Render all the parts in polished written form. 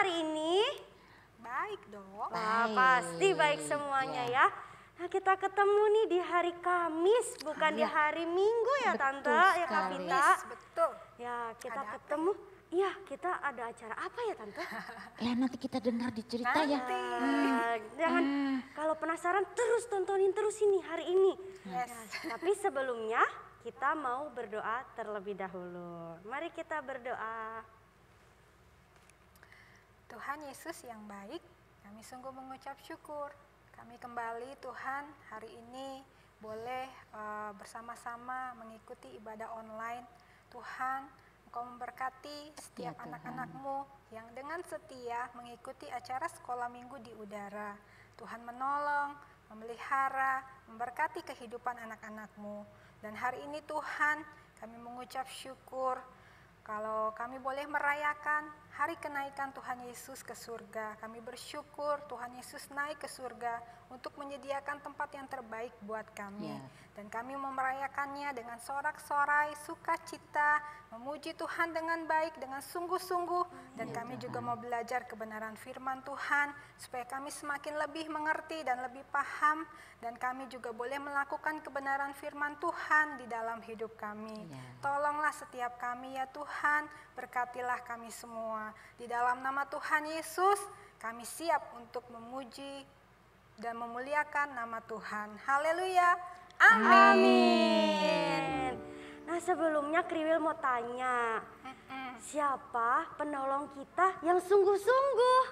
hari ini? Baik dong. Wah, pasti baik semuanya ya. Nah, kita ketemu nih di hari Kamis, bukan di hari Minggu ya Tante, ya Kak Vita. Betul. Ya, kita ketemu. Iya, kita ada acara apa ya Tante? Ya nanti kita dengar di cerita ya. Jangan, kalau penasaran terus tontonin terus ini hari ini. Yes. Ya, tapi sebelumnya kita mau berdoa terlebih dahulu. Mari kita berdoa. Tuhan Yesus yang baik, kami sungguh mengucap syukur. Kami kembali Tuhan hari ini boleh bersama-sama mengikuti ibadah online. Tuhan, Engkau memberkati setiap anak-anak-Mu yang dengan setia mengikuti acara sekolah minggu di udara. Tuhan menolong, memelihara, memberkati kehidupan anak-anak-Mu. Dan hari ini Tuhan, kami mengucap syukur kalau kami boleh merayakan hari kenaikan Tuhan Yesus ke surga. Kami bersyukur Tuhan Yesus naik ke surga untuk menyediakan tempat yang terbaik buat kami. Dan kami merayakannya dengan sorak-sorai, sukacita, memuji Tuhan dengan baik, dengan sungguh-sungguh. Dan kami juga mau belajar kebenaran firman Tuhan, supaya kami semakin lebih mengerti dan lebih paham. Dan kami juga boleh melakukan kebenaran firman Tuhan di dalam hidup kami. Tolonglah setiap kami ya Tuhan, berkatilah kami semua. Di dalam nama Tuhan Yesus, kami siap untuk memuji dan memuliakan nama Tuhan. Haleluya. Amin. Nah, sebelumnya Kriwil mau tanya, siapa penolong kita yang sungguh-sungguh?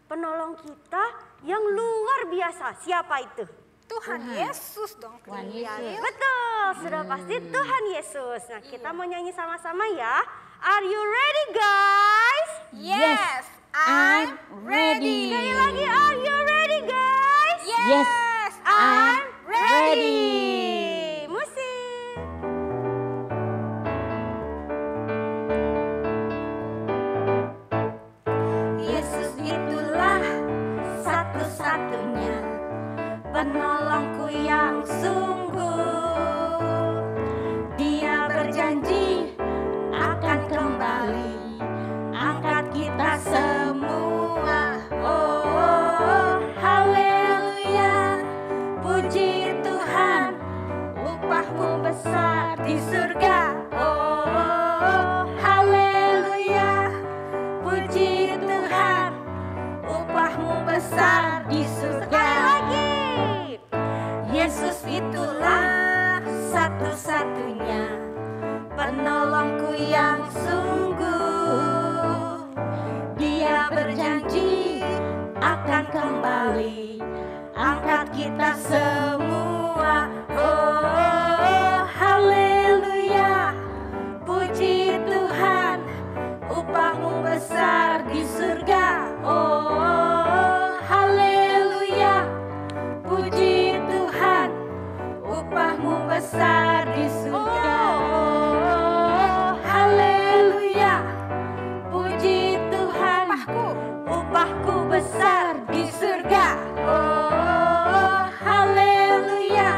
Penolong kita yang luar biasa, siapa itu? Tuhan Yesus dong. Tuhan Yesus. Betul, sudah pasti Tuhan Yesus. Nah, kita mau nyanyi sama-sama ya. Are you ready guys? Yes, I'm ready. Sekali lagi, are you ready guys? Yes, I'm ready. Musik. Yesus itulah satu-satunya penolongku yang sungguh. Dia berjanji akan kembali angkat kita semua. Oh, haleluya. Puji Tuhan, upahmu besar di surga. Oh, haleluya. Puji Tuhan, upahmu besar di surga. Lagi. Yesus itulah satu-satunya penolongku yang sungguh. Dia berjanji akan kembali angkat kita semua. Oh, haleluya. Puji Tuhan, upahmu besar di surga. Oh, haleluya. Puji Tuhan, upahmu besar di surga. Oh, haleluya. Puji Tuhan, upahku besar di surga. Oh, haleluya.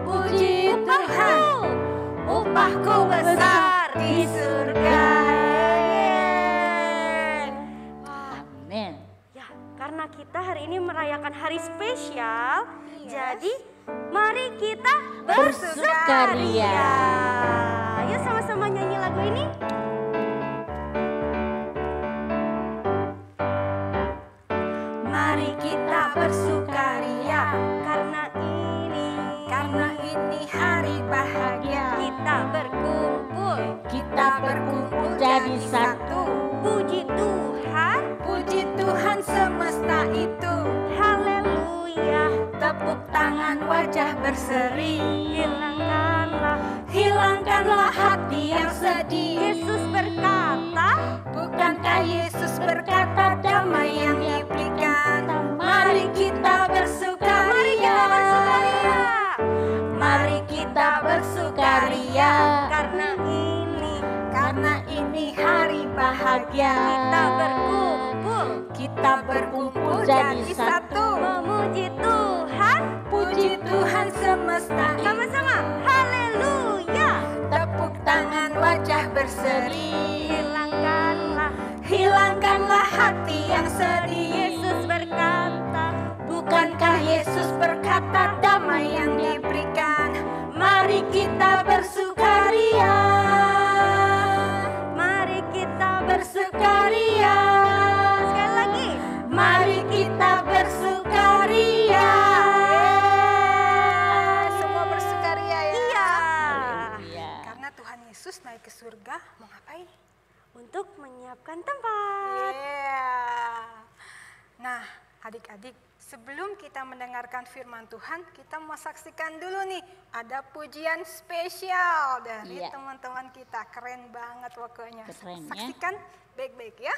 Puji Tuhan, upahku besar di surga. amin. Ya, karena kita hari ini merayakan hari spesial, jadi mari kita bersukaria. Yuk sama-sama nyanyi lagu ini. Mari kita bersukaria Karena ini hari bahagia. kita berkumpul, Jadi satu. puji Tuhan, Puji Tuhan semesta itu. haleluya. Tepuk tangan, wajah berseri. Hilangkanlah hati yang sedih. Yesus berkata, Bukankah Yesus berkata damai yang diberikan? Mari kita bersukaria. Mari kita bersukaria. Karena ini hari bahagia. Kita berkumpul jadi satu. memuji Tuhan. Puji Tuhan semesta. Sama-sama, haleluya. Tepuk tangan, wajah berseri. Hilangkanlah Hilangkanlah hati untuk menyiapkan tempat. Nah, adik-adik, sebelum kita mendengarkan firman Tuhan, kita mau saksikan dulu nih, ada pujian spesial dari teman-teman kita. Keren banget pokoknya. Keren, saksikan baik-baik ya.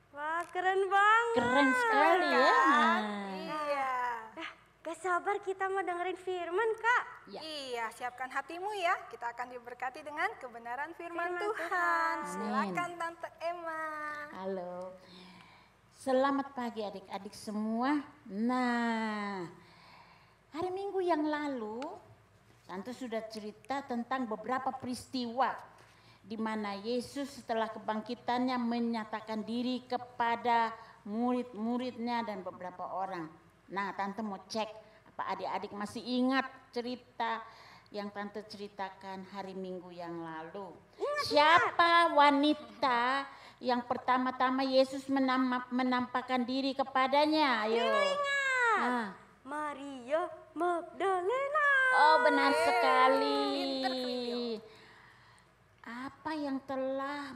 Wah, keren banget. Keren sekali ya. Iya. Gak sabar kita mau dengerin firman, Kak. Ya. Iya, siapkan hatimu ya. Kita akan diberkati dengan kebenaran firman Tuhan. Silakan Tante Emma. Halo. Selamat pagi adik-adik semua. Nah, hari Minggu yang lalu Tante sudah cerita tentang beberapa peristiwa di mana Yesus setelah kebangkitannya menyatakan diri kepada murid-muridnya dan beberapa orang. Nah, Tante mau cek apa adik-adik masih ingat cerita yang Tante ceritakan hari Minggu yang lalu. Siapa wanita yang pertama-tama Yesus menampakkan diri kepadanya? Ayo. Nah. Maria Magdalena. Oh, benar sekali. Apa yang telah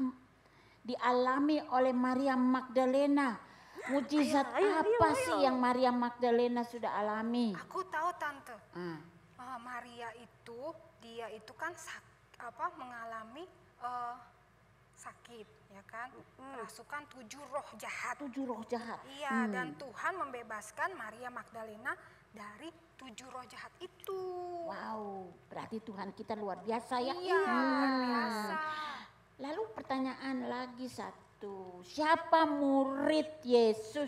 dialami oleh Maria Magdalena? Mujizat apa sih yang Maria Magdalena sudah alami? Aku tahu Tante. Maria itu, dia itu kan mengalami sakit, ya kan? Kerasukan 7 roh jahat. 7 roh jahat. Iya, dan Tuhan membebaskan Maria Magdalena dari 7 roh jahat itu. Wow, berarti Tuhan kita luar biasa ya. Iya, luar biasa. Lalu pertanyaan lagi satu, siapa murid Yesus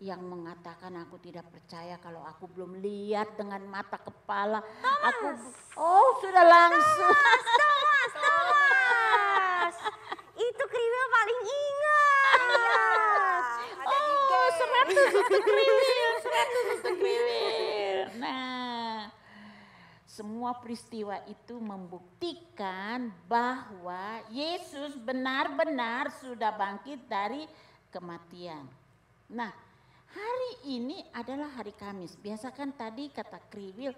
yang mengatakan aku tidak percaya kalau aku belum lihat dengan mata kepala? Thomas. Sudah langsung. Thomas. Itu kriwil paling ingat. Ada di game. 100 kriwil. Nah, semua peristiwa itu membuktikan bahwa Yesus benar-benar sudah bangkit dari kematian. Nah, hari ini adalah hari Kamis. Biasa kan tadi kata kriwil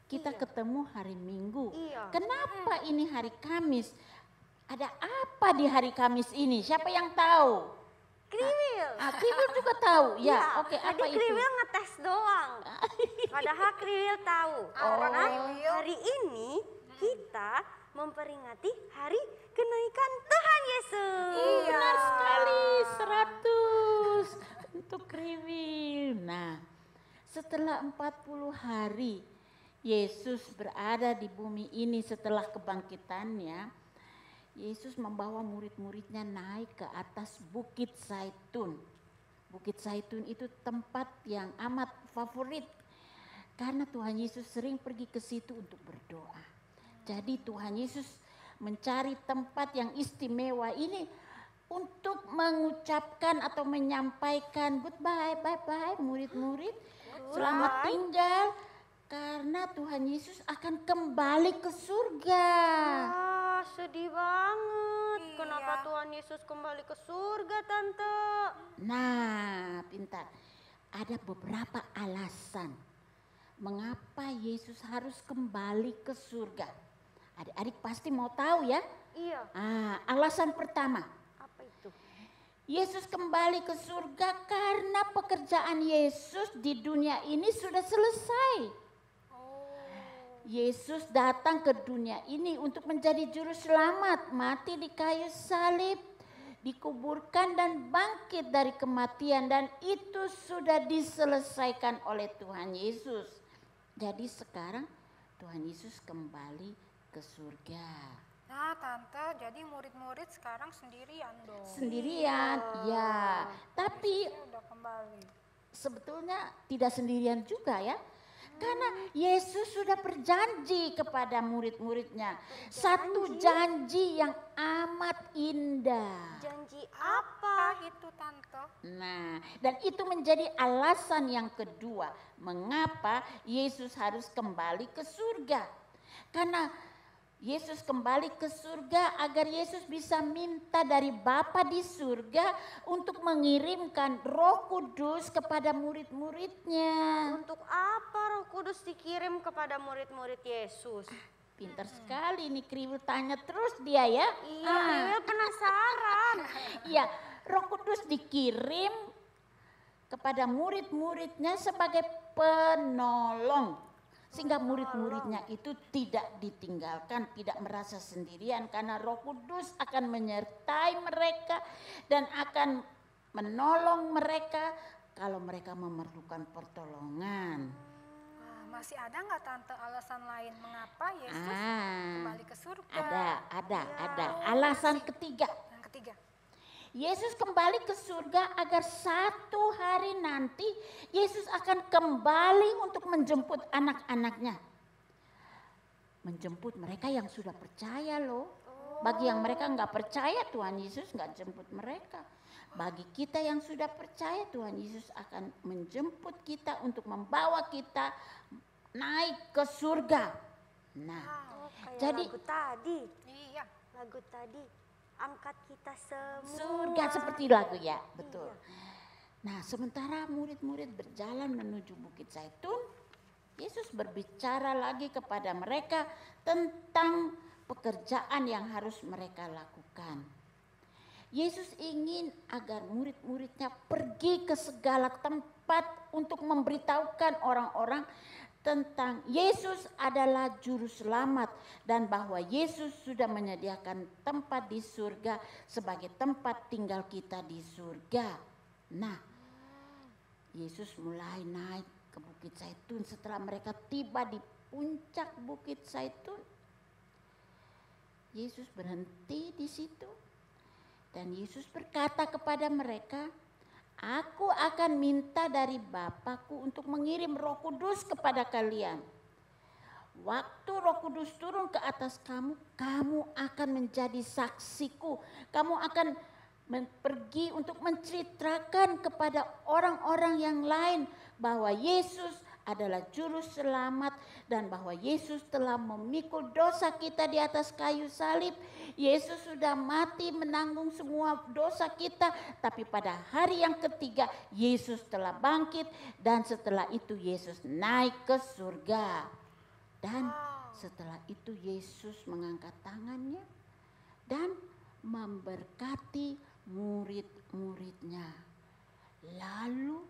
kita ketemu hari Minggu. Iya. Kenapa ini hari Kamis? Ada apa di hari Kamis ini? Siapa yang tahu? Kriwil. Kriwil juga tahu. Ya, oke. Tadi Apa itu? kriwil ngetes doang. Padahal kriwil tahu. Karena hari ini kita memperingati hari kenaikan Tuhan Yesus. Iya. Benar sekali, 100 untuk kriwil. Nah, setelah 40 hari Yesus berada di bumi ini setelah kebangkitannya, Yesus membawa murid-muridnya naik ke atas Bukit Zaitun. Bukit Zaitun itu tempat yang amat favorit karena Tuhan Yesus sering pergi ke situ untuk berdoa. Jadi Tuhan Yesus mencari tempat yang istimewa ini untuk mengucapkan atau menyampaikan goodbye, bye-bye murid-murid. Selamat tinggal karena Tuhan Yesus akan kembali ke surga. Wah, sedih banget. Iya. Kenapa Tuhan Yesus kembali ke surga, Tante? Nah, pintar. Ada beberapa alasan mengapa Yesus harus kembali ke surga. Adik-adik pasti mau tahu ya. Iya, Alasan pertama, apa itu? Yesus kembali ke surga karena pekerjaan Yesus di dunia ini sudah selesai. Yesus datang ke dunia ini untuk menjadi juru selamat, mati di kayu salib, dikuburkan dan bangkit dari kematian, dan itu sudah diselesaikan oleh Tuhan Yesus. Jadi sekarang Tuhan Yesus kembali ke surga. Nah, Tante, jadi murid-murid sekarang sendirian dong. Sendirian, ya. Tapi Yesusnya udah kembali. sebetulnya tidak sendirian juga ya. Karena Yesus sudah berjanji kepada murid-muridnya. Satu janji yang amat indah. Janji Apa apa? itu, Tante? Nah, dan itu menjadi alasan yang kedua mengapa Yesus harus kembali ke surga. Karena Yesus kembali ke surga agar Yesus bisa minta dari Bapa di surga untuk mengirimkan Roh Kudus kepada murid-muridnya. Untuk apa Roh Kudus dikirim kepada murid-murid Yesus? Pintar sekali nih Kriwil, tanya terus dia ya. Iya, Kriwil penasaran. Iya, Roh Kudus dikirim kepada murid-muridnya sebagai penolong. Sehingga murid-muridnya itu tidak ditinggalkan, tidak merasa sendirian karena Roh Kudus akan menyertai mereka dan akan menolong mereka kalau mereka memerlukan pertolongan. Masih ada nggak, Tante, alasan lain mengapa Yesus kembali ke surga? Ada. Alasan ketiga. Yang ketiga. Yesus kembali ke surga agar satu hari nanti Yesus akan kembali untuk menjemput anak-anaknya. Menjemput mereka yang sudah percaya loh. Bagi yang mereka nggak percaya, Tuhan Yesus nggak jemput mereka. Bagi kita yang sudah percaya, Tuhan Yesus akan menjemput kita untuk membawa kita naik ke surga. Nah, Kayak jadi lagu tadi. Iya. Lagu tadi. Angkat kita semua. surga seperti lagu ya, betul. Nah, sementara murid-murid berjalan menuju Bukit Zaitun, Yesus berbicara lagi kepada mereka tentang pekerjaan yang harus mereka lakukan. Yesus ingin agar murid-muridnya pergi ke segala tempat untuk memberitahukan orang-orang tentang Yesus adalah juru selamat dan bahwa Yesus sudah menyediakan tempat di surga sebagai tempat tinggal kita di surga. Nah, Yesus mulai naik ke Bukit Zaitun. Setelah mereka tiba di puncak Bukit Zaitun, Yesus berhenti di situ dan Yesus berkata kepada mereka, "Aku akan minta dari Bapakku untuk mengirim Roh Kudus kepada kalian. Waktu Roh Kudus turun ke atas kamu, kamu akan menjadi saksiku. Kamu akan pergi untuk menceritakan kepada orang-orang yang lain bahwa Yesus adalah juru selamat dan bahwa Yesus telah memikul dosa kita di atas kayu salib. Yesus sudah mati menanggung semua dosa kita, tapi pada hari yang ketiga Yesus telah bangkit dan setelah itu Yesus naik ke surga." Dan setelah itu Yesus mengangkat tangannya dan memberkati murid-muridnya. Lalu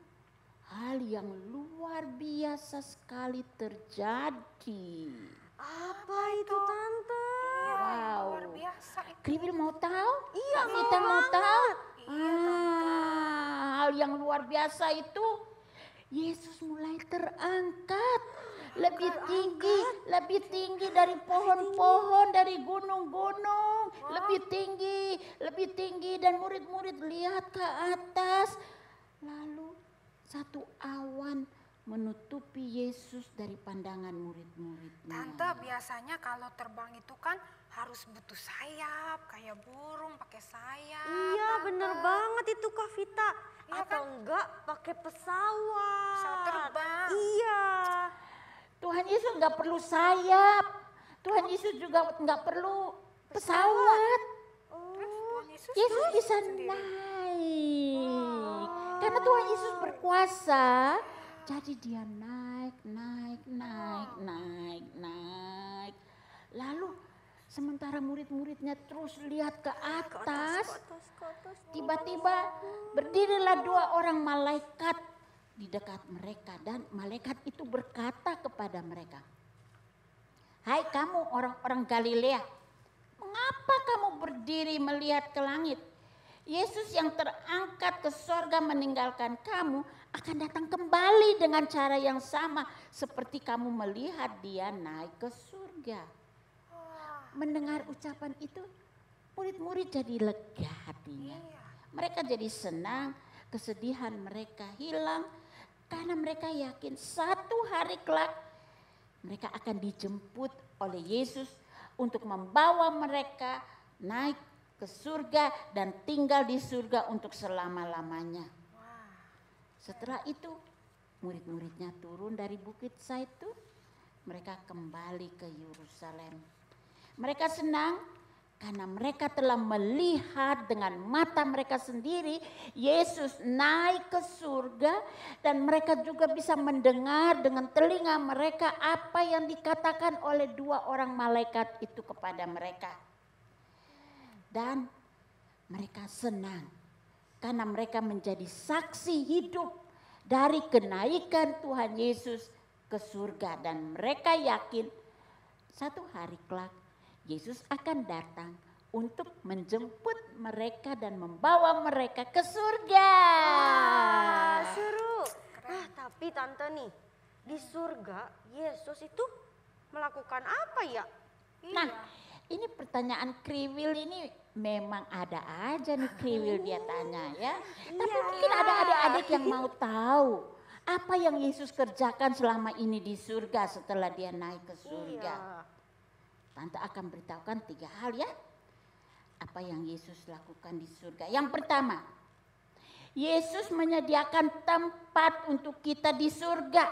hal yang luar biasa sekali terjadi. Apa itu, Tante? Wow. Luar biasa itu. Kriwil mau tahu? Iya, Kak Vita mau tahu? Iya, Hal yang luar biasa itu Yesus mulai terangkat lebih tinggi dari pohon-pohon, dari gunung-gunung, lebih tinggi dan murid-murid lihat ke atas. Lalu satu awan menutupi Yesus dari pandangan murid-muridnya. Tante, biasanya kalau terbang itu kan harus butuh sayap, kayak burung pakai sayap. Iya, Tante. bener banget itu Kak Vita. Iya Atau kan? enggak pakai pesawat. Pesawat terbang. Iya. Tuhan Yesus nggak perlu sayap. Tuhan Yesus juga nggak perlu pesawat. Terus Tuhan Yesus, Yesus naik bisa sendiri. naik. Karena Tuhan Yesus berkuasa. Jadi dia naik. Lalu sementara murid-muridnya terus lihat ke atas. Tiba-tiba berdirilah 2 orang malaikat di dekat mereka. Dan malaikat itu berkata kepada mereka, "Hai kamu orang-orang Galilea, mengapa kamu berdiri melihat ke langit? Yesus yang terangkat ke sorga meninggalkan kamu akan datang kembali dengan cara yang sama seperti kamu melihat dia naik ke surga." Mendengar ucapan itu, murid-murid jadi lega hatinya. Mereka jadi senang, kesedihan mereka hilang karena mereka yakin satu hari kelak mereka akan dijemput oleh Yesus untuk membawa mereka naik ke surga dan tinggal di surga untuk selama-lamanya. Setelah itu murid-muridnya turun dari Bukit Zaitun, mereka kembali ke Yerusalem. Mereka senang karena mereka telah melihat dengan mata mereka sendiri Yesus naik ke surga, dan mereka juga bisa mendengar dengan telinga mereka apa yang dikatakan oleh 2 orang malaikat itu kepada mereka. Dan mereka senang karena mereka menjadi saksi hidup dari kenaikan Tuhan Yesus ke surga, dan mereka yakin satu hari kelak Yesus akan datang untuk menjemput mereka dan membawa mereka ke surga. Seru. Tapi Tante nih, di surga Yesus itu melakukan apa ya? Nah, ini pertanyaan kriwil ini memang ada aja nih kriwil dia tanya ya. Tapi mungkin ada adik-adik yang mau tahu apa yang Yesus kerjakan selama ini di surga setelah dia naik ke surga. Tante akan beritahukan 3 hal ya. Apa yang Yesus lakukan di surga. Yang pertama, Yesus menyediakan tempat untuk kita di surga.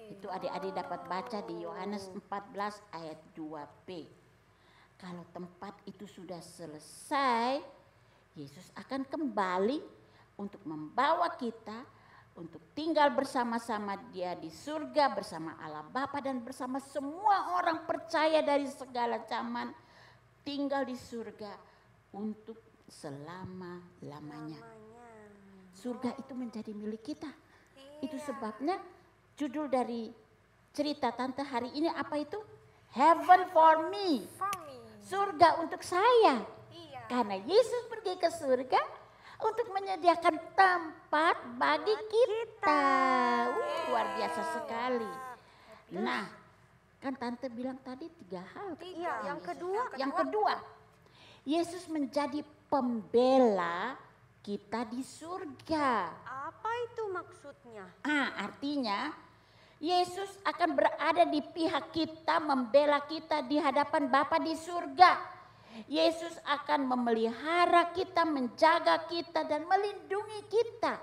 Itu adik-adik dapat baca di Yohanes 14 ayat 2b. Kalau tempat itu sudah selesai, Yesus akan kembali untuk membawa kita untuk tinggal bersama-sama dia di surga bersama Allah Bapa dan bersama semua orang percaya dari segala zaman, tinggal di surga untuk selama-lamanya. Surga itu menjadi milik kita. Itu sebabnya judul dari cerita Tante hari ini apa itu? Heaven for me. Surga untuk saya. Karena Yesus pergi ke surga untuk menyediakan tempat bagi kita. Luar biasa sekali. Nah, kan Tante bilang tadi 3 hal. Iya, Yang kedua, Yesus menjadi pembela kita di surga. Apa itu maksudnya? Artinya Yesus akan berada di pihak kita, membela kita di hadapan Bapa di surga. Yesus akan memelihara kita, menjaga kita dan melindungi kita.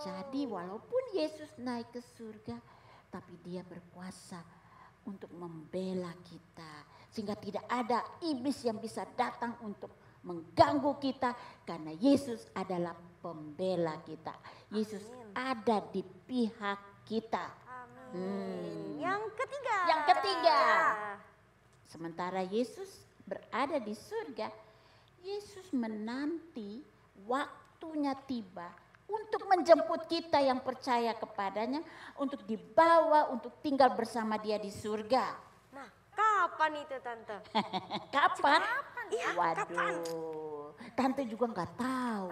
Jadi walaupun Yesus naik ke surga, tapi dia berkuasa untuk membela kita. Sehingga tidak ada iblis yang bisa datang untuk mengganggu kita, karena Yesus adalah pembela kita. Yesus ada di pihak kita. Yang ketiga. Sementara Yesus berada di surga, Yesus menanti waktunya tiba untuk menjemput kita yang percaya kepadanya, untuk dibawa untuk tinggal bersama dia di surga. Nah, kapan itu Tante? Kapan? Iya, Waduh, Tante juga nggak tahu.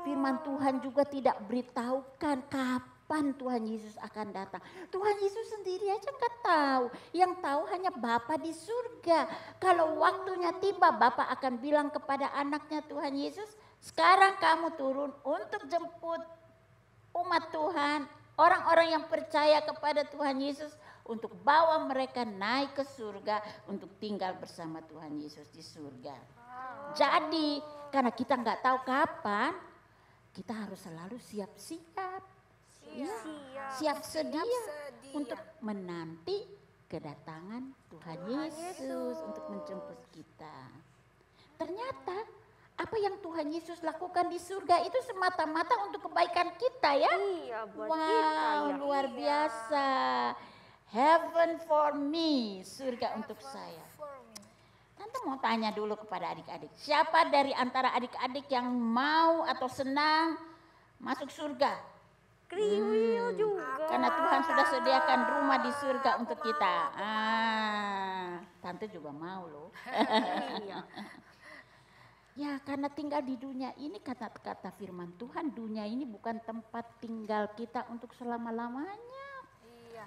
Firman Tuhan juga tidak beritahukan kapan Tuhan Yesus akan datang. Tuhan Yesus sendiri aja nggak tahu. Yang tahu hanya Bapa di surga. Kalau waktunya tiba, Bapa akan bilang kepada anaknya Tuhan Yesus, sekarang kamu turun untuk jemput umat Tuhan, orang-orang yang percaya kepada Tuhan Yesus, untuk bawa mereka naik ke surga untuk tinggal bersama Tuhan Yesus di surga. Jadi karena kita nggak tahu kapan, kita harus selalu siap-siap. Siap sedia untuk menanti kedatangan Tuhan Yesus untuk menjemput kita. Ternyata apa yang Tuhan Yesus lakukan di surga itu semata-mata untuk kebaikan kita ya. Iya, buat Wow, kita ya. luar biasa. Heaven for me, surga untuk saya. Tante mau tanya dulu kepada adik-adik. Siapa dari antara adik-adik yang mau atau senang masuk surga? Kriwil juga. Karena Tuhan sudah sediakan rumah di surga untuk kita. Tante juga mau loh. Iya. Ya karena tinggal di dunia ini, kata firman Tuhan, dunia ini bukan tempat tinggal kita untuk selama-lamanya.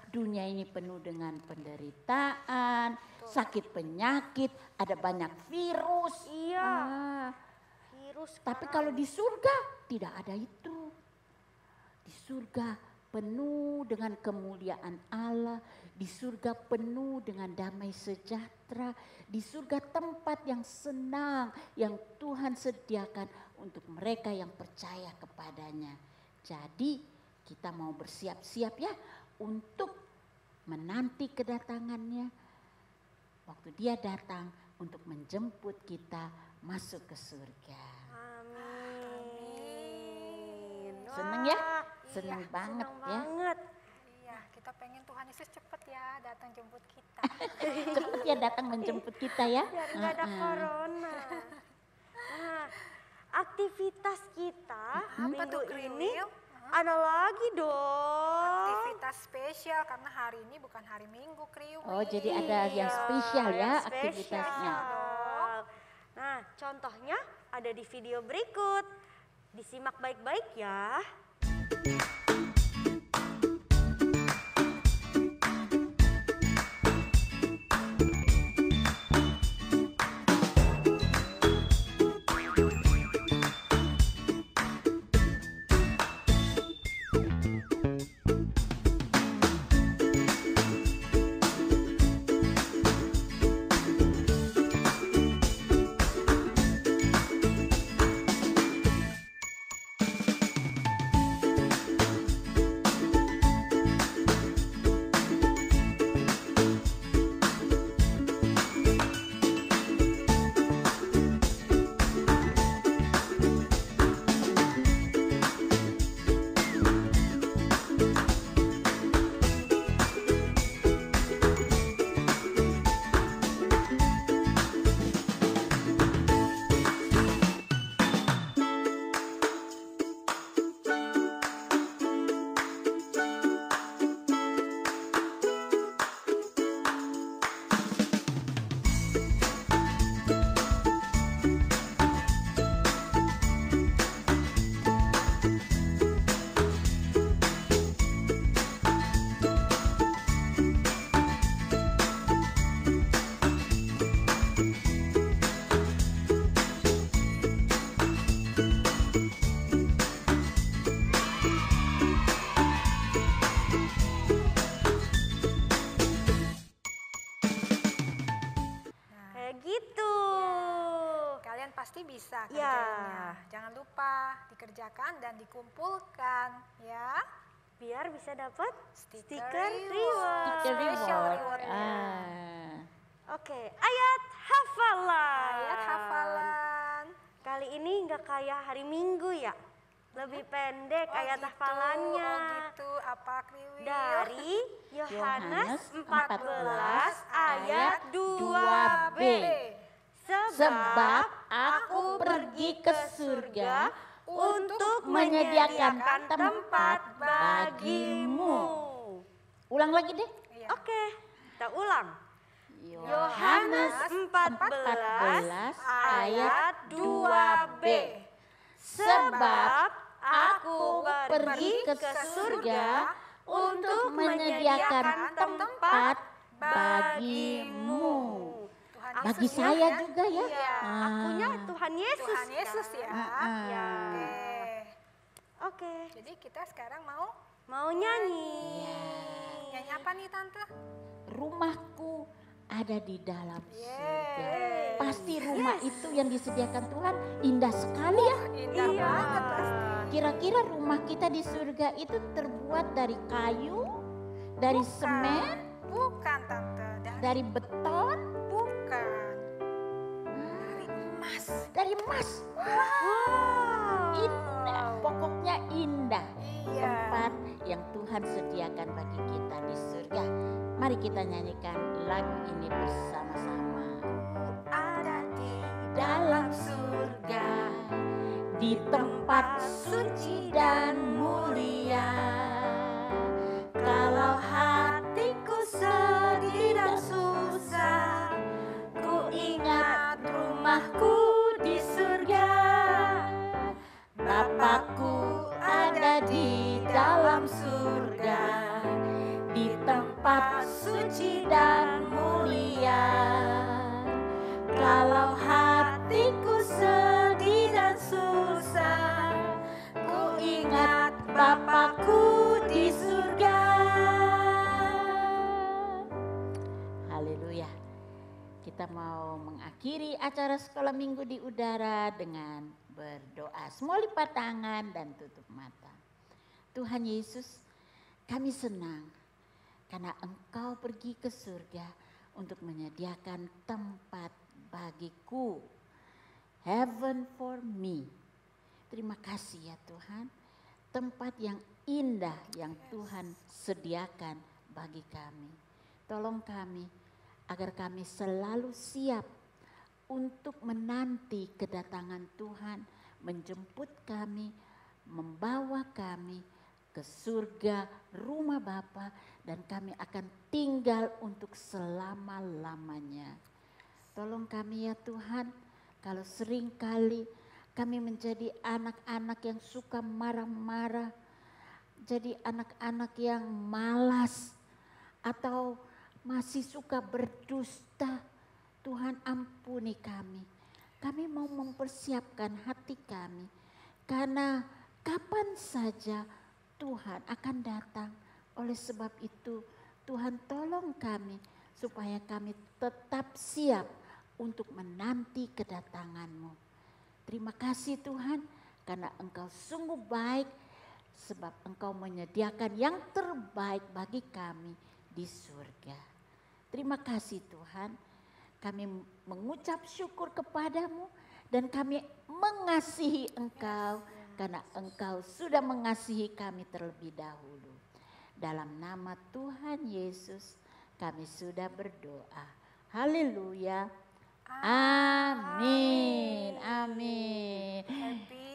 Dunia ini penuh dengan penderitaan, sakit penyakit, ada banyak virus. Iya. Virus. Tapi kalau di surga tidak ada itu. Di surga penuh dengan kemuliaan Allah, di surga penuh dengan damai sejahtera, di surga tempat yang senang yang Tuhan sediakan untuk mereka yang percaya kepadanya. Jadi kita mau bersiap-siap ya untuk menanti kedatangannya. Waktu dia datang untuk menjemput kita masuk ke surga. Amin. Seneng ya? Seneng banget ya. Banget. Iya, kita pengen Tuhan Yesus cepet ya datang jemput kita. Cepet ya datang menjemput kita ya. Biar nggak ada corona. Nah, aktivitas kita minggu ini ada lagi dong. Aktivitas spesial karena hari ini bukan hari Minggu, Kriwi. Oh jadi ada yang spesial ya spesial. aktivitasnya. Nah, contohnya ada di video berikut. Disimak baik-baik ya. pasti bisa kerjanya. Jangan lupa dikerjakan dan dikumpulkan ya. Biar bisa dapat Stiker reward. Stiker reward. Oke, ayat hafalan. Ayat hafalan. Kali ini nggak kayak hari Minggu ya. Lebih pendek ayat hafalannya. Oh gitu, apa Kriwil? Dari Yohanes 14 ayat ayat 2b. Sebab aku pergi ke surga untuk menyediakan tempat bagimu. Ulang lagi deh. Iya. Oke, kita ulang. Yohanes 14 ayat 2b. sebab aku pergi ke surga untuk menyediakan tempat bagimu. Bagi saya juga ya. Akunya Tuhan Yesus. Tuhan Yesus ya. Ya. Oke. Oke. Jadi kita sekarang mau Nyanyi. nyanyi apa nih Tante? Rumahku ada di dalam surga. Yeay. Pasti rumah itu yang disediakan Tuhan indah sekali ya. Indah banget pasti. Kira-kira rumah kita di surga itu terbuat dari kayu, dari semen, Bukan Tante, dari beton, bukan. Dari emas. dari emas. Indah, pokoknya indah. Iya. Tempat yang Tuhan sediakan bagi kita di surga. Mari kita nyanyikan lagu ini bersama-sama. Ada di Dalam surga, di tempat suci dan mulia. Kalau hatiku sedih dan susah, ku ingat rumahku di surga. Bapakku ada di dalam surga, di tempat suci dan mulia. Kalau hatiku sedih dan susah, ku ingat Bapakku di surga. Haleluya. Kita mau mengakhiri acara sekolah minggu di udara dengan berdoa. Semua lipat tangan dan tutup mata. Tuhan Yesus, kami senang karena Engkau pergi ke surga untuk menyediakan tempat bagiku. Heaven for me. Terima kasih ya Tuhan. Tempat yang indah yang Tuhan sediakan bagi kami. Tolong kami agar kami selalu siap untuk menanti kedatangan Tuhan, menjemput kami, membawa kami ke surga rumah Bapa, dan kami akan tinggal untuk selama-lamanya. Tolong kami ya Tuhan, kalau sering kali kami menjadi anak-anak yang suka marah-marah, jadi anak-anak yang malas atau masih suka berdusta, Tuhan ampuni kami. Kami mau mempersiapkan hati kami, karena kapan saja Tuhan akan datang. Oleh sebab itu Tuhan tolong kami supaya kami tetap siap untuk menanti kedatangan-Mu. Terima kasih Tuhan karena Engkau sungguh baik, sebab Engkau menyediakan yang terbaik bagi kami di surga. Terima kasih Tuhan, kami mengucap syukur kepadamu dan kami mengasihi Engkau karena Engkau sudah mengasihi kami terlebih dahulu. Dalam nama Tuhan Yesus kami sudah berdoa. Haleluya. Amin. Amin.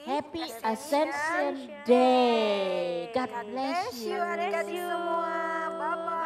Happy Ascension Day. God bless you. Adik-adik semua. Bye-bye.